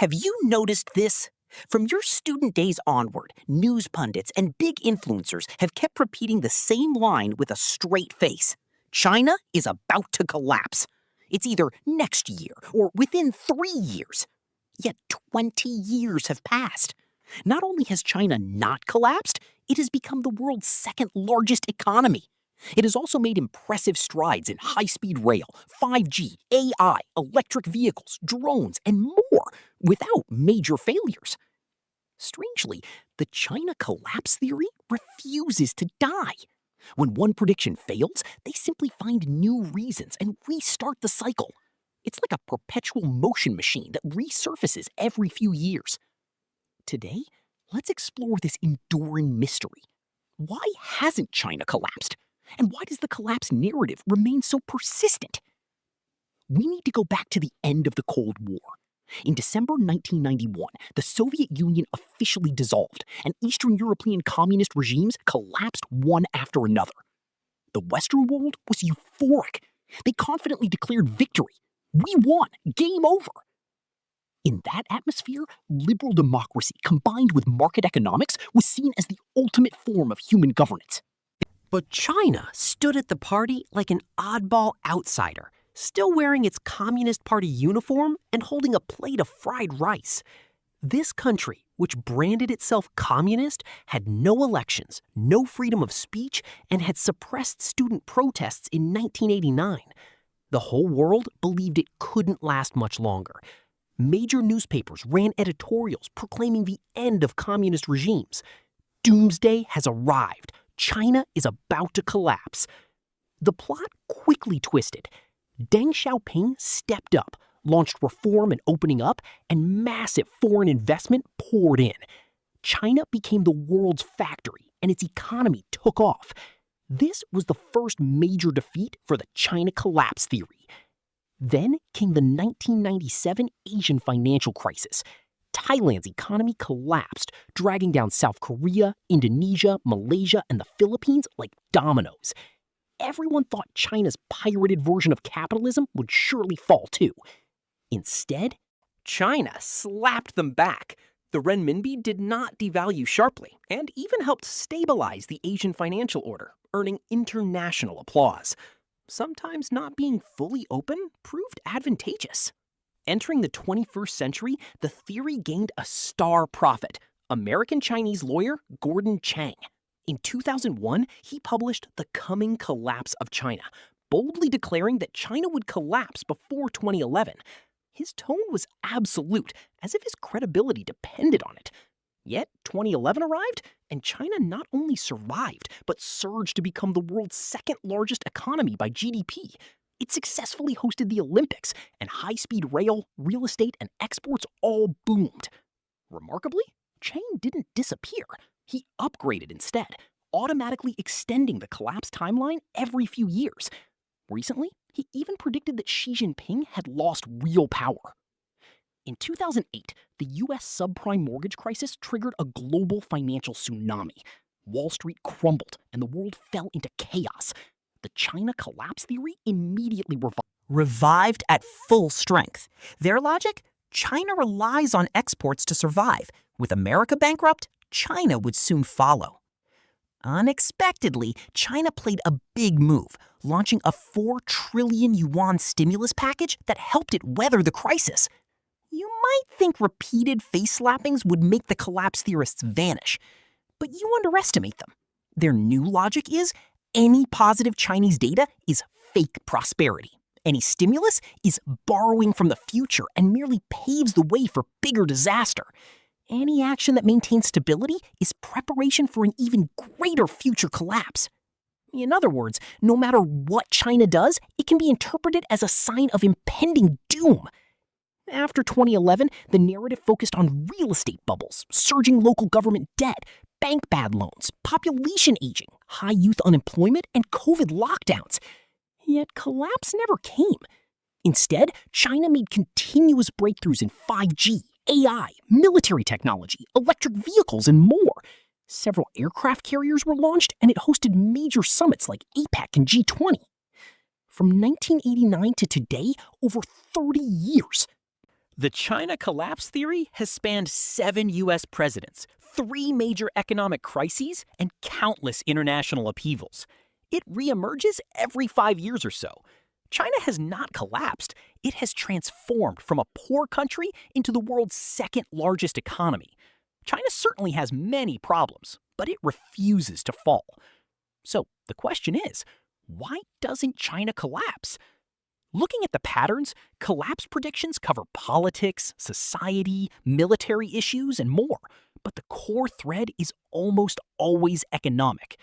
Have you noticed this? From your student days onward, news pundits and big influencers have kept repeating the same line with a straight face. China is about to collapse. It's either next year or within 3 years. Yet 20 years have passed. Not only has China not collapsed, it has become the world's second largest economy. It has also made impressive strides in high-speed rail, 5G, AI, electric vehicles, drones, and more without major failures. Strangely, the China collapse theory refuses to die. When one prediction fails, they simply find new reasons and restart the cycle. It's like a perpetual motion machine that resurfaces every few years. Today, let's explore this enduring mystery. Why hasn't China collapsed? And why does the collapse narrative remain so persistent? We need to go back to the end of the Cold War. In December 1991, the Soviet Union officially dissolved, and Eastern European communist regimes collapsed one after another. The Western world was euphoric. They confidently declared victory. We won. Game over. In that atmosphere, liberal democracy combined with market economics was seen as the ultimate form of human governance. But China stood at the party like an oddball outsider, still wearing its Communist Party uniform and holding a plate of fried rice. This country, which branded itself communist, had no elections, no freedom of speech, and had suppressed student protests in 1989. The whole world believed it couldn't last much longer. Major newspapers ran editorials proclaiming the end of communist regimes. Doomsday has arrived. China is about to collapse. The plot quickly twisted. Deng Xiaoping stepped up, launched reform and opening up, and massive foreign investment poured in. China became the world's factory, and its economy took off. This was the first major defeat for the China collapse theory. Then came the 1997 Asian financial crisis. Thailand's economy collapsed, dragging down South Korea, Indonesia, Malaysia, and the Philippines like dominoes. Everyone thought China's pirated version of capitalism would surely fall too. Instead, China slapped them back. The renminbi did not devalue sharply and even helped stabilize the Asian financial order, earning international applause. Sometimes not being fully open proved advantageous. Entering the 21st century, the theory gained a star prophet, American-Chinese lawyer Gordon Chang. In 2001, he published The Coming Collapse of China, boldly declaring that China would collapse before 2011. His tone was absolute, as if his credibility depended on it. Yet 2011 arrived, and China not only survived, but surged to become the world's second largest economy by GDP. It successfully hosted the Olympics, and high-speed rail, real estate, and exports all boomed. Remarkably, Chang didn't disappear. He upgraded instead, automatically extending the collapse timeline every few years. Recently, he even predicted that Xi Jinping had lost real power. In 2008, the U.S. subprime mortgage crisis triggered a global financial tsunami. Wall Street crumbled, and the world fell into chaos. The China collapse theory immediately Revived at full strength. Their logic? China relies on exports to survive. With America bankrupt, China would soon follow. Unexpectedly, China played a big move, launching a 4 trillion yuan stimulus package that helped it weather the crisis. You might think repeated face slappings would make the collapse theorists vanish, but you underestimate them. Their new logic is any positive Chinese data is fake prosperity. Any stimulus is borrowing from the future and merely paves the way for bigger disaster. Any action that maintains stability is preparation for an even greater future collapse. In other words, no matter what China does, it can be interpreted as a sign of impending doom. After 2011, the narrative focused on real estate bubbles, surging local government debt, bank bad loans, population aging, high youth unemployment, and COVID lockdowns. Yet collapse never came. Instead, China made continuous breakthroughs in 5G, AI, military technology, electric vehicles, and more. Several aircraft carriers were launched, and it hosted major summits like APEC and G20. From 1989 to today, over 30 years. The China collapse theory has spanned 7 U.S. presidents, 3 major economic crises, and countless international upheavals. It reemerges every 5 years or so. China has not collapsed. It has transformed from a poor country into the world's second largest economy. China certainly has many problems, but it refuses to fall. So the question is, why doesn't China collapse? Looking at the patterns, collapse predictions cover politics, society, military issues, and more. But the core thread is almost always economic.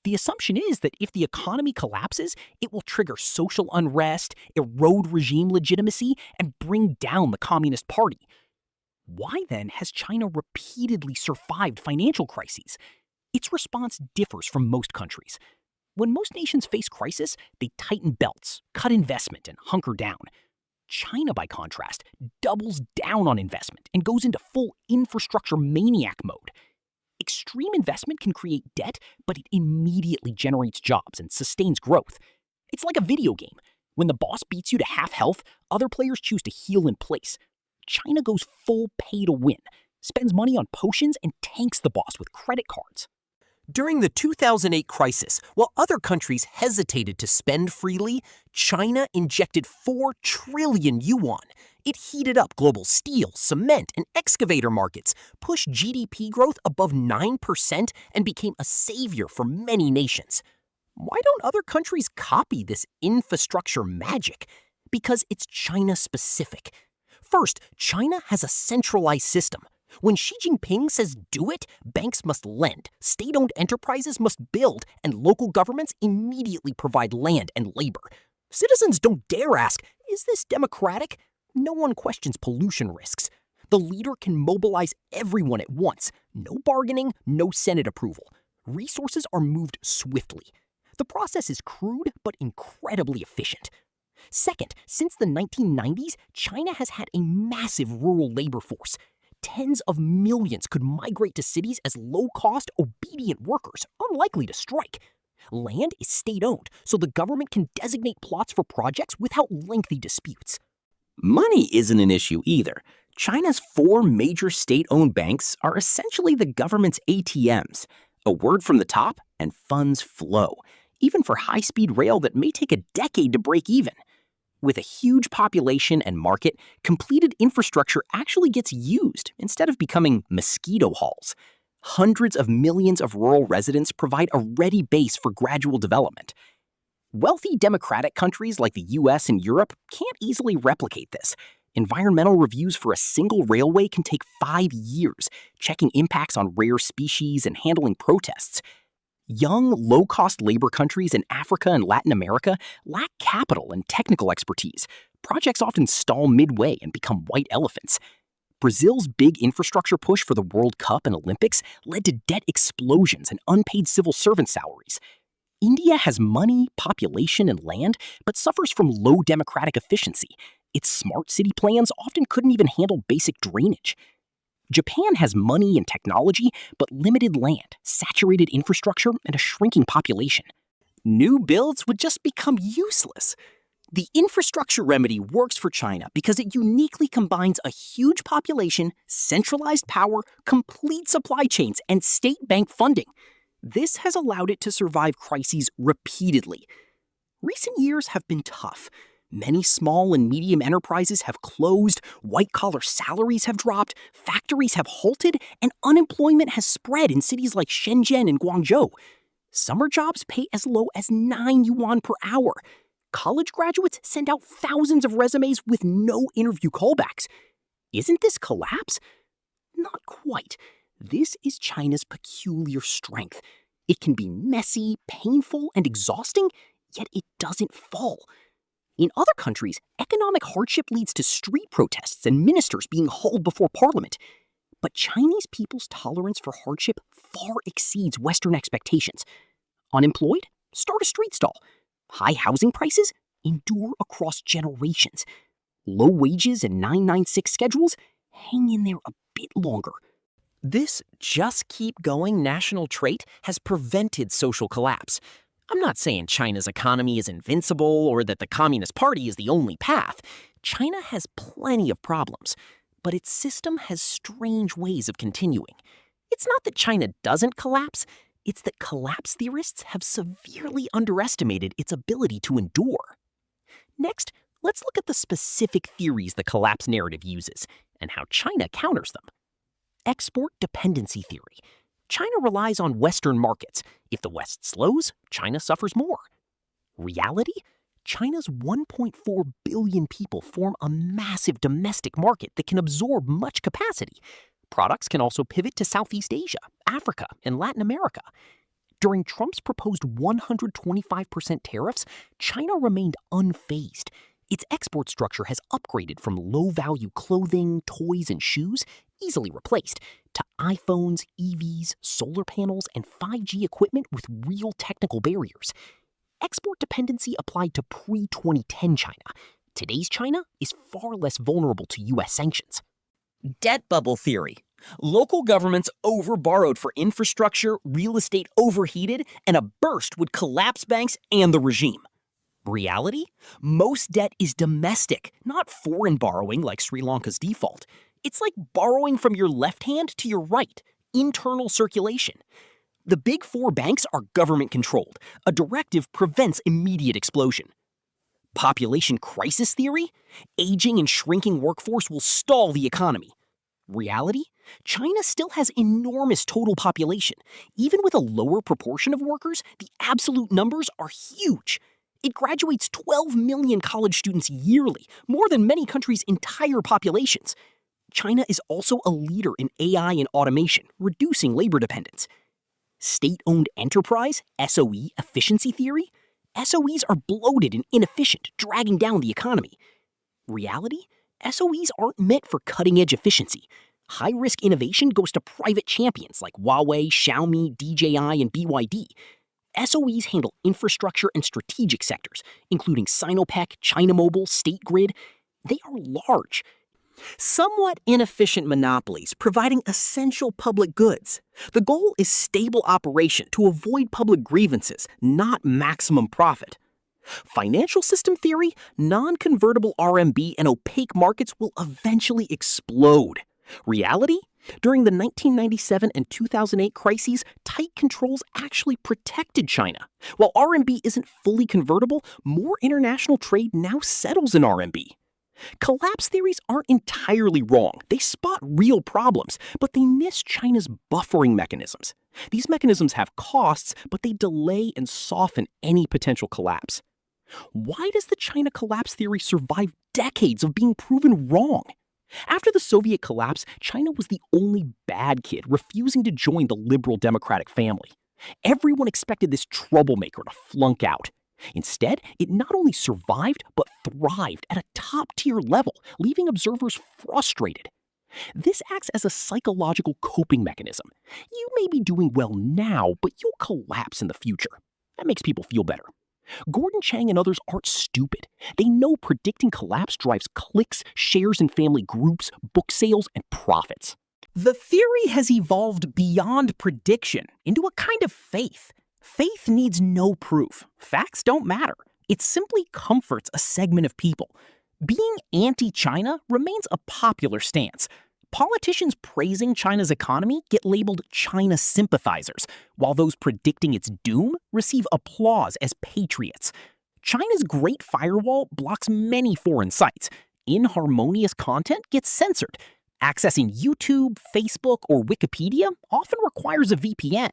The assumption is that if the economy collapses, it will trigger social unrest, erode regime legitimacy, and bring down the Communist Party. Why then has China repeatedly survived financial crises? Its response differs from most countries. When most nations face crisis, they tighten belts, cut investment, and hunker down. China, by contrast, doubles down on investment and goes into full infrastructure maniac mode. Extreme investment can create debt, but it immediately generates jobs and sustains growth. It's like a video game. When the boss beats you to half health, other players choose to heal in place. China goes full pay to win, spends money on potions, and tanks the boss with credit cards. During the 2008 crisis, while other countries hesitated to spend freely, China injected 4 trillion yuan. It heated up global steel, cement, and excavator markets, pushed GDP growth above 9%, and became a savior for many nations. Why don't other countries copy this infrastructure magic? Because it's China-specific. First, China has a centralized system. When Xi Jinping says do it, banks must lend, state-owned enterprises must build, and local governments immediately provide land and labor. Citizens don't dare ask, is this democratic? No one questions pollution risks. The leader can mobilize everyone at once. No bargaining, no Senate approval. Resources are moved swiftly. The process is crude but incredibly efficient. Second, since the 1990s, China has had a massive rural labor force. Tens of millions could migrate to cities as low-cost, obedient workers, unlikely to strike. Land is state-owned, so the government can designate plots for projects without lengthy disputes. Money isn't an issue either. China's 4 major state-owned banks are essentially the government's ATMs. A word from the top, and funds flow, even for high-speed rail that may take a decade to break even. With a huge population and market, completed infrastructure actually gets used instead of becoming mosquito halls. Hundreds of millions of rural residents provide a ready base for gradual development. Wealthy democratic countries like the US and Europe can't easily replicate this. Environmental reviews for a single railway can take 5 years, checking impacts on rare species and handling protests. Young, low-cost labor countries in Africa and Latin America lack capital and technical expertise. Projects often stall midway and become white elephants. Brazil's big infrastructure push for the World Cup and Olympics led to debt explosions and unpaid civil servant salaries. India has money, population, and land, but suffers from low democratic efficiency. Its smart city plans often couldn't even handle basic drainage. Japan has money and technology, but limited land, saturated infrastructure, and a shrinking population. New builds would just become useless. The infrastructure remedy works for China because it uniquely combines a huge population, centralized power, complete supply chains, and state bank funding. This has allowed it to survive crises repeatedly. Recent years have been tough. Many small and medium enterprises have closed, white-collar salaries have dropped, factories have halted, and unemployment has spread in cities like Shenzhen and Guangzhou. Summer jobs pay as low as 9 yuan per hour. College graduates send out thousands of resumes with no interview callbacks. Isn't this collapse? Not quite. This is China's peculiar strength. It can be messy, painful, and exhausting, yet it doesn't fall. In other countries, economic hardship leads to street protests and ministers being hauled before parliament. But Chinese people's tolerance for hardship far exceeds Western expectations. Unemployed? Start a street stall. High housing prices? Endure across generations. Low wages and 996 schedules? Hang in there a bit longer. This just keep going national trait has prevented social collapse. I'm not saying China's economy is invincible or that the Communist Party is the only path. China has plenty of problems, but its system has strange ways of continuing. It's not that China doesn't collapse, it's that collapse theorists have severely underestimated its ability to endure. Next, let's look at the specific theories the collapse narrative uses and how China counters them. Export dependency theory. China relies on Western markets. If the West slows, China suffers more. Reality? China's 1.4 billion people form a massive domestic market that can absorb much capacity. Products can also pivot to Southeast Asia, Africa, and Latin America. During Trump's proposed 125% tariffs, China remained unfazed. Its export structure has upgraded from low-value clothing, toys, and shoes, easily replaced, to iPhones, EVs, solar panels, and 5G equipment with real technical barriers. Export dependency applied to pre-2010 China. Today's China is far less vulnerable to U.S. sanctions. Debt bubble theory. Local governments overborrowed for infrastructure, real estate overheated, and a burst would collapse banks and the regime. Reality? Most debt is domestic, not foreign borrowing like Sri Lanka's default. It's like borrowing from your left hand to your right, internal circulation. The big four banks are government-controlled. A directive prevents immediate explosion. Population crisis theory? Aging and shrinking workforce will stall the economy. Reality? China still has enormous total population. Even with a lower proportion of workers, the absolute numbers are huge. It graduates 12 million college students yearly, more than many countries' entire populations. China is also a leader in AI and automation, reducing labor dependence. State-owned enterprise, SOE efficiency theory? SOEs are bloated and inefficient, dragging down the economy. Reality? SOEs aren't meant for cutting-edge efficiency. High-risk innovation goes to private champions like Huawei, Xiaomi, DJI, and BYD. SOEs handle infrastructure and strategic sectors, including Sinopec, China Mobile, State Grid. They are large, somewhat inefficient monopolies providing essential public goods. The goal is stable operation to avoid public grievances, not maximum profit. Financial system theory, non-convertible RMB and opaque markets will eventually explode. Reality? During the 1997 and 2008 crises, tight controls actually protected China. While RMB isn't fully convertible, more international trade now settles in RMB. Collapse theories aren't entirely wrong. They spot real problems, but they miss China's buffering mechanisms. These mechanisms have costs, but they delay and soften any potential collapse. Why does the China collapse theory survive decades of being proven wrong? After the Soviet collapse, China was the only bad kid refusing to join the liberal democratic family. Everyone expected this troublemaker to flunk out. Instead, it not only survived, but thrived at a top-tier level, leaving observers frustrated. This acts as a psychological coping mechanism. You may be doing well now, but you'll collapse in the future. That makes people feel better. Gordon Chang and others aren't stupid. They know predicting collapse drives clicks, shares in family groups, book sales, and profits. The theory has evolved beyond prediction into a kind of faith. Faith needs no proof. Facts don't matter. It simply comforts a segment of people. Being anti-China remains a popular stance. Politicians praising China's economy get labeled China sympathizers, while those predicting its doom receive applause as patriots. China's Great Firewall blocks many foreign sites. Inharmonious content gets censored. Accessing YouTube, Facebook, or Wikipedia often requires a VPN.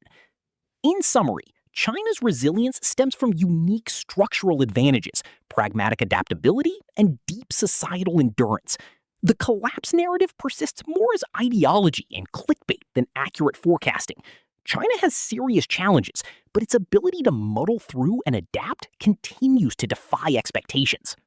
In summary, China's resilience stems from unique structural advantages, pragmatic adaptability, and deep societal endurance. The collapse narrative persists more as ideology and clickbait than accurate forecasting. China has serious challenges, but its ability to muddle through and adapt continues to defy expectations.